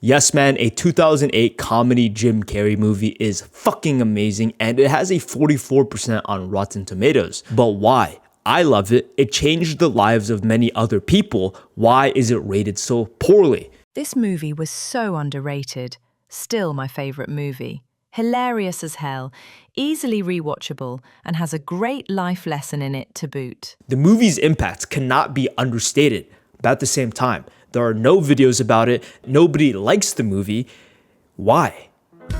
Yes Man, a 2008 comedy Jim Carrey movie, is fucking amazing and it has a 44% on Rotten Tomatoes. But why? I love it. It changed the lives of many other people. Why is it rated so poorly? This movie was so underrated. Still my favorite movie. Hilarious as hell, easily rewatchable, and has a great life lesson in it to boot. The movie's impact cannot be understated, but at the same time, there are no videos about it, nobody likes the movie. Why?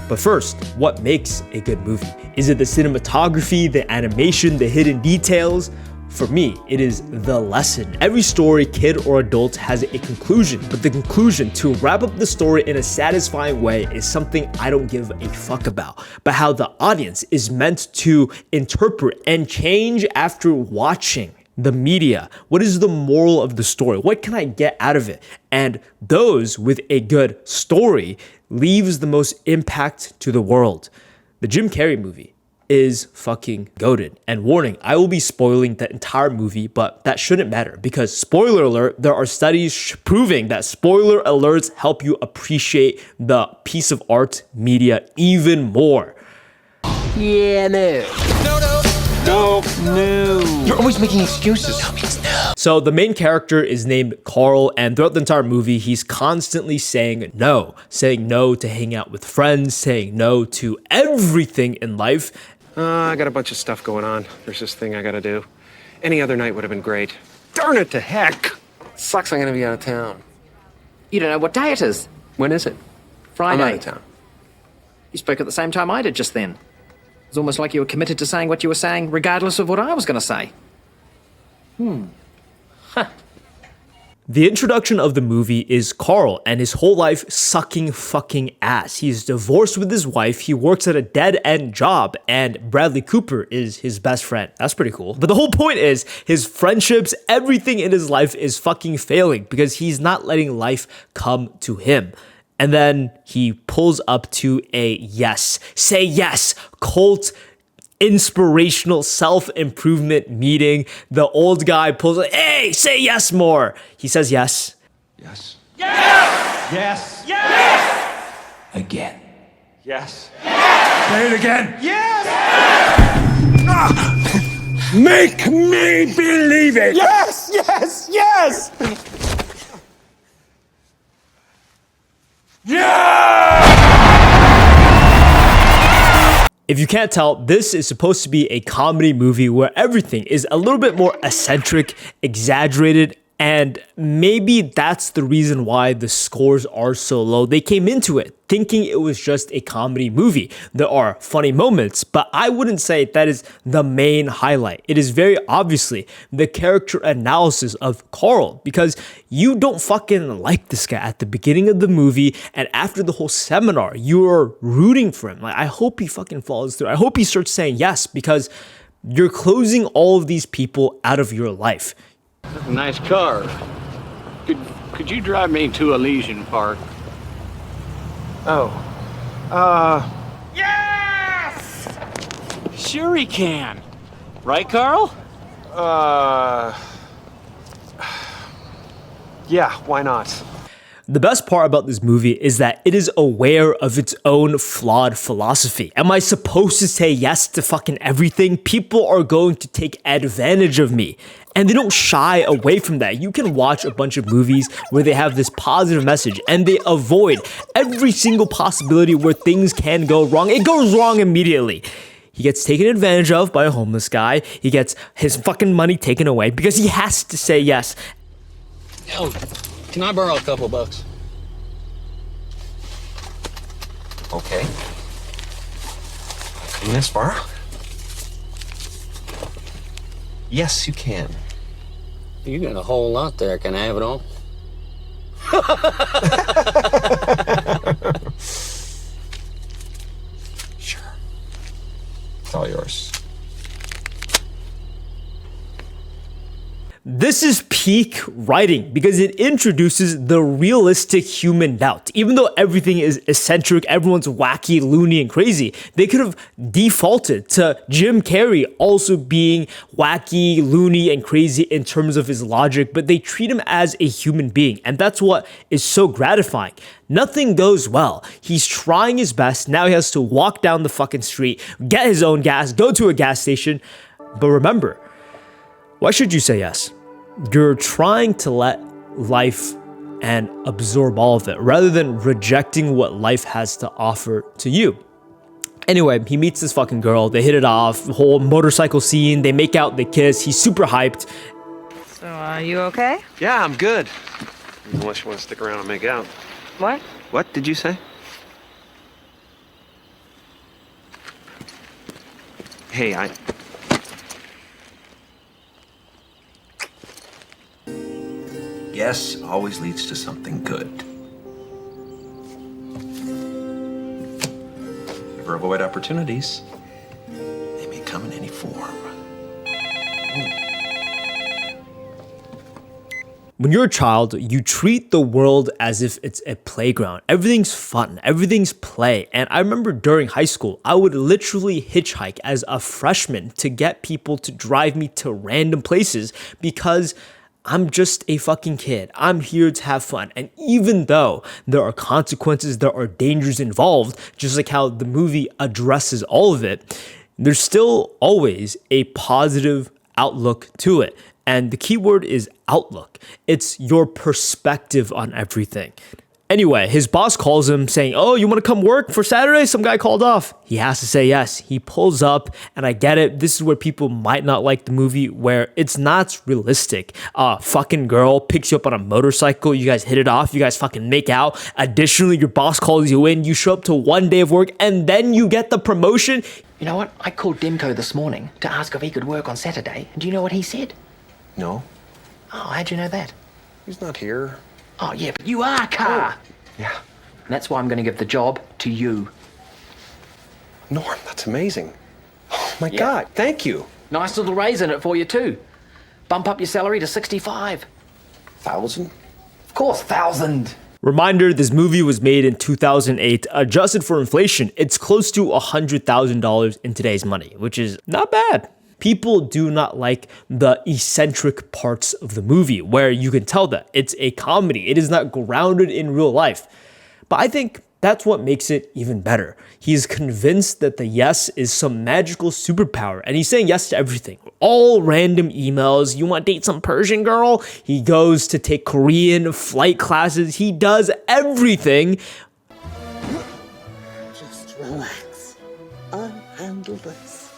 But first, what makes a good movie? Is it the cinematography, the animation, the hidden details? For me, it is the lesson. Every story, kid or adult, has a conclusion, but the conclusion to wrap up the story in a satisfying way is something I don't give a fuck about, but how the audience is meant to interpret and change after watching. The media, what is the moral of the story? What can I get out of it? And those with a good story leaves the most impact to the world. The Jim Carrey movie is fucking goated. And warning, I will be spoiling the entire movie, but that shouldn't matter because, spoiler alert, there are studies proving that spoiler alerts help you appreciate the piece of art media even more. Yeah, no. You're always making excuses. No means no. So the main character is named Carl, and throughout the entire movie, he's constantly saying no to hang out with friends, saying no to everything in life. I got a bunch of stuff going on. There's this thing I gotta do. Any other night would have been great. Darn it to heck! Sucks I'm gonna be out of town. You don't know what day it is. When is it? Friday. I'm out of town. You spoke at the same time I did just then. It's almost like you were committed to saying what you were saying, regardless of what I was gonna say. The introduction of the movie is Carl and his whole life sucking fucking ass. He's divorced with his wife, he works at a dead-end job, and Bradley Cooper is his best friend. That's pretty cool. But the whole point is, his friendships, everything in his life is fucking failing because he's not letting life come to him. And then he pulls up to a say yes, cult inspirational self-improvement meeting. The old guy pulls up, hey, say yes more. He says yes. Yes. Yes! Yes! Yes! Again. Yes. Yes! Say it again. Yes! Make me believe it. Yes! Yes! Yes! If you can't tell, this is supposed to be a comedy movie where everything is a little bit more eccentric, exaggerated, and maybe that's the reason why the scores are so low. They came into it thinking it was just a comedy movie. There are funny moments, but I wouldn't say that is the main highlight. It is very obviously the character analysis of Carl, because you don't fucking like this guy at the beginning of the movie, and after the whole seminar, you're rooting for him. Like, I hope he fucking follows through. I hope he starts saying yes, because you're closing all of these people out of your life. Nice car. Could you drive me to Elysian Park? Yes! Sure he can. Right, Carl? Yeah, why not? The best part about this movie is that it is aware of its own flawed philosophy. Am I supposed to say yes to fucking everything? People are going to take advantage of me. And they don't shy away from that. You can watch a bunch of movies where they have this positive message and they avoid every single possibility where things can go wrong. It goes wrong immediately. He gets taken advantage of by a homeless guy. He gets his fucking money taken away because he has to say yes. Oh, can I borrow a couple bucks? Okay. Come this far? Yes, you can. You got a whole lot there. Can I have it all? Sure. It's all yours. This is peak writing because it introduces the realistic human doubt. Even though everything is eccentric, everyone's wacky, loony, and crazy, they could have defaulted to Jim Carrey also being wacky, loony, and crazy in terms of his logic, but they treat him as a human being, and that's what is so gratifying. Nothing goes well. He's trying his best. Now he has to walk down the fucking street, get his own gas, go to a gas station. But remember, why should you say yes? You're trying to let life and absorb all of it rather than rejecting what life has to offer to you. Anyway, he meets this fucking girl. They hit it off. Whole motorcycle scene. They make out. They kiss. He's super hyped. So, are you okay? Yeah, I'm good. Unless you want to stick around and make out. What? What did you say? Hey, Yes always leads to something good. Never avoid opportunities. They may come in any form. When you're a child, you treat the world as if it's a playground. Everything's fun, everything's play. And I remember during high school, I would literally hitchhike as a freshman to get people to drive me to random places because I'm just a fucking kid. I'm here to have fun. And even though there are consequences, there are dangers involved, just like how the movie addresses all of it, there's still always a positive outlook to it. And the key word is outlook. It's your perspective on everything. Anyway, his boss calls him saying, oh, you want to come work for Saturday? Some guy called off. He has to say yes. He pulls up, and I get it. This is where people might not like the movie, where it's not realistic. Fucking girl picks you up on a motorcycle. You guys hit it off. You guys fucking make out. Additionally, your boss calls you in. You show up to 1 day of work, and then you get the promotion. You know what? I called Demko this morning to ask if he could work on Saturday, and do you know what he said? No, Oh, how'd you know that? he's not here. Oh, yeah, but you are, Car. Yeah. And that's why I'm going to give the job to you. Norm, that's amazing. Oh my Yeah. God, thank you. Nice little raise in it for you, too. Bump up your salary to 65. 1,000? Of course, 1,000. Reminder, this movie was made in 2008. Adjusted for inflation, it's close to $100,000 in today's money, which is not bad. People do not like the eccentric parts of the movie where you can tell that it's a comedy. It is not grounded in real life. But I think that's what makes it even better. He is convinced that the yes is some magical superpower, and he's saying yes to everything. All random emails. You want to date some Persian girl? He goes to take Korean flight classes. He does everything. Just relax. Unhandle this.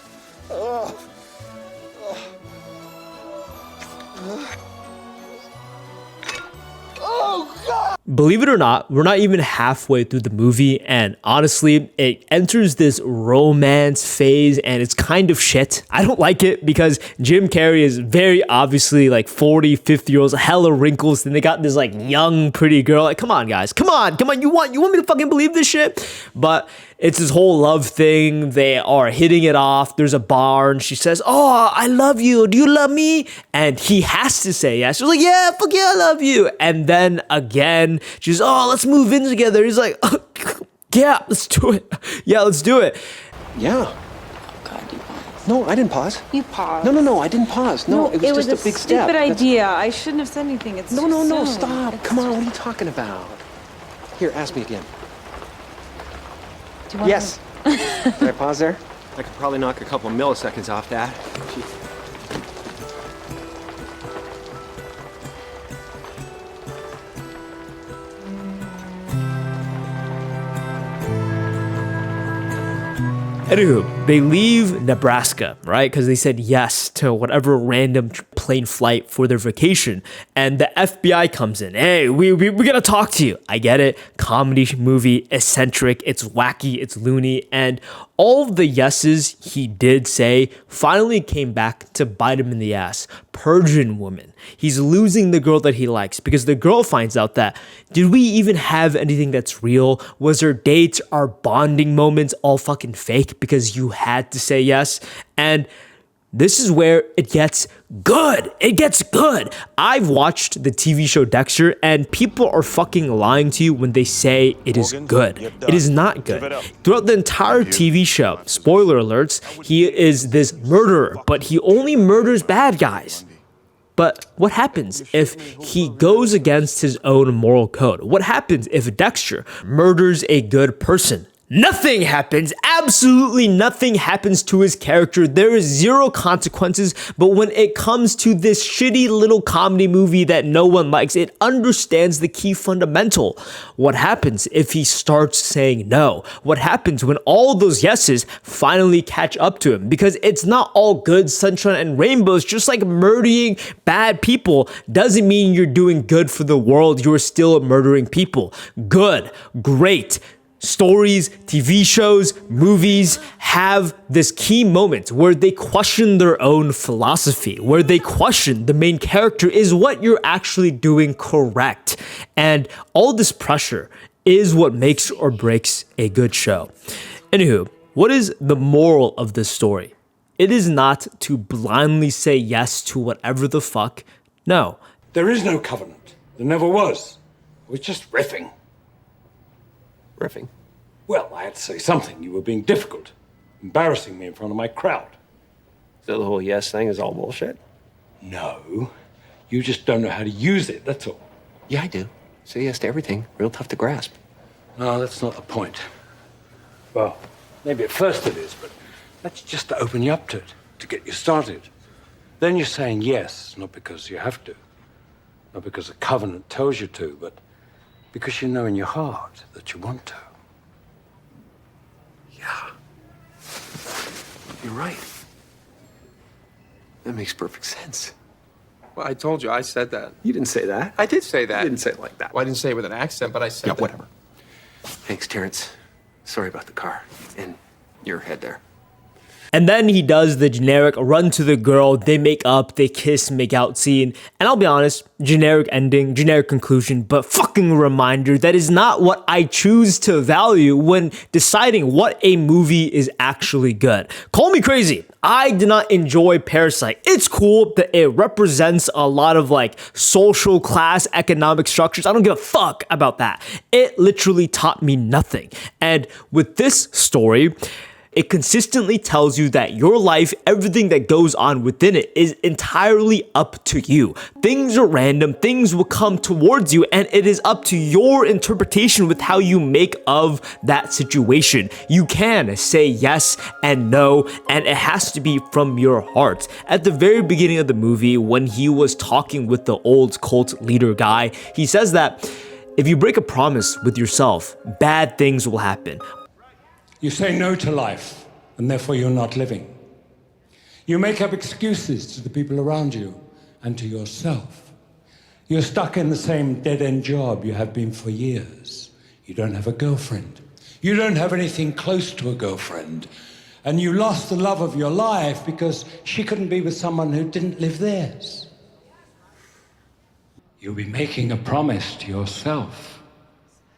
Believe it or not, we're not even halfway through the movie, and honestly, it enters this romance phase, and it's kind of shit. I don't like it because Jim Carrey is very obviously like 40, 50 year olds, hella wrinkles, and they got this like young, pretty girl. Like, come on, guys, come on, you want me to fucking believe this shit? But it's this whole love thing. They are hitting it off. There's a bar, and she says, oh, I love you. Do you love me? And he has to say yes. She's like, yeah, fuck yeah, I love you. And then again, she's, oh, let's move in together. He's like, oh, yeah, let's do it. Yeah, let's do it. Yeah. God, you paused. No, I didn't pause. You paused. No, I didn't pause. No, it was just a big step. stupid That's- idea. I shouldn't have said anything. It's No, too soon. stop. It's Come on, too- what are you talking about? Here, ask me again. Do you wanna- Yes. Can I pause there? I could probably knock a couple milliseconds off that. Anywho, they leave Nebraska, right? Because they said yes to whatever random plane flight for their vacation. And the FBI comes in. Hey, we gotta talk to you. I get it. Comedy movie, eccentric, it's wacky, it's loony. And all of the yeses he did say finally came back to bite him in the ass. Persian woman. He's losing the girl that he likes because the girl finds out that, did we even have anything that's real? Was our dates, our bonding moments all fucking fake because you had to say yes? And this is where it gets good. It gets good. I've watched the TV show Dexter, and people are fucking lying to you when they say it is good. It is not good. Throughout the entire TV show, spoiler alerts, he is this murderer, but he only murders bad guys. But what happens if he goes against his own moral code? What happens if Dexter murders a good person? Nothing happens. Absolutely nothing happens to his character. There is zero consequences. But when it comes to this shitty little comedy movie that no one likes, it understands the key fundamental. What happens if he starts saying no? What happens when all those yeses finally catch up to him? Because it's not all good sunshine and rainbows. Just like murdering bad people doesn't mean you're doing good for the world. You're still murdering people. Good, great. Stories, TV shows, movies have this key moment where they question their own philosophy, where they question the main character, is what you're actually doing correct? And all this pressure is what makes or breaks a good show. Anywho, what is the moral of this story? It is not to blindly say yes to whatever the fuck. No. There is no covenant. There never was. It was just riffing. Riffing. Well, I had to say something. You were being difficult, embarrassing me in front of my crowd. So the whole yes thing is all bullshit? No, you just don't know how to use it, that's all. Yeah, I do. Say yes to everything. Real tough to grasp. No, that's not the point. Well, maybe at first it is, but that's just to open you up to it, to get you started. Then you're saying yes, not because you have to, not because a covenant tells you to, but because you know in your heart that you want to. Yeah. You're right. That makes perfect sense. Well, I told you, I said that. You didn't say that. I did say that. You didn't say it like that. Well, I didn't say it with an accent, but I said that. Whatever. Thanks, Terrence. Sorry about the car and your head there. And then he does the generic run to the girl, they make up, they kiss, make out scene. And I'll be honest, generic ending, generic conclusion, but fucking reminder that is not what I choose to value when deciding what a movie is actually good. Call me crazy. I did not enjoy Parasite. It's cool that it represents a lot of like social class economic structures. I don't give a fuck about that. It literally taught me nothing. And with this story, it consistently tells you that your life, everything that goes on within it, is entirely up to you. Things are random, things will come towards you, and it is up to your interpretation with how you make of that situation. You can say yes and no, and it has to be from your heart. At the very beginning of the movie, when he was talking with the old cult leader guy, he says that if you break a promise with yourself, bad things will happen. You say no to life, and therefore you're not living. You make up excuses to the people around you and to yourself. You're stuck in the same dead-end job you have been for years. You don't have a girlfriend. You don't have anything close to a girlfriend. And you lost the love of your life because she couldn't be with someone who didn't live theirs. You'll be making a promise to yourself.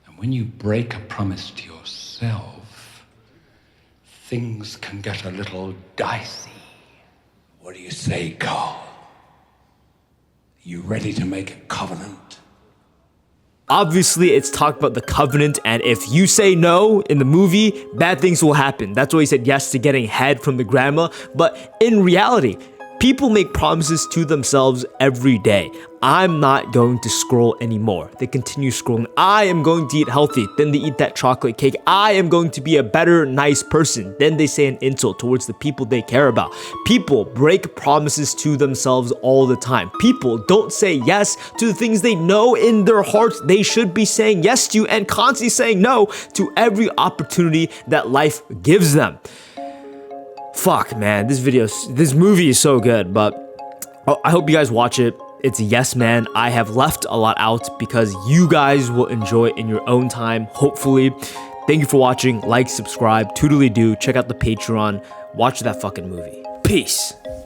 And when you break a promise to yourself, things can get a little dicey. What do you say, Carl? You ready to make a covenant? Obviously, it's talked about the covenant, and if you say no in the movie, bad things will happen. That's why he said yes to getting head from the grandma. But in reality, people make promises to themselves every day. I'm not going to scroll anymore. They continue scrolling. I am going to eat healthy. Then they eat that chocolate cake. I am going to be a better, nice person. Then they say an insult towards the people they care about. People break promises to themselves all the time. People don't say yes to the things they know in their hearts they should be saying yes to, and constantly saying no to every opportunity that life gives them. Fuck, man, this movie is so good, but I hope you guys watch it. It's Yes Man. I have left a lot out because you guys will enjoy it in your own time, hopefully. Thank you for watching. Like, subscribe, toodly do. Check out the Patreon. Watch that fucking movie. Peace.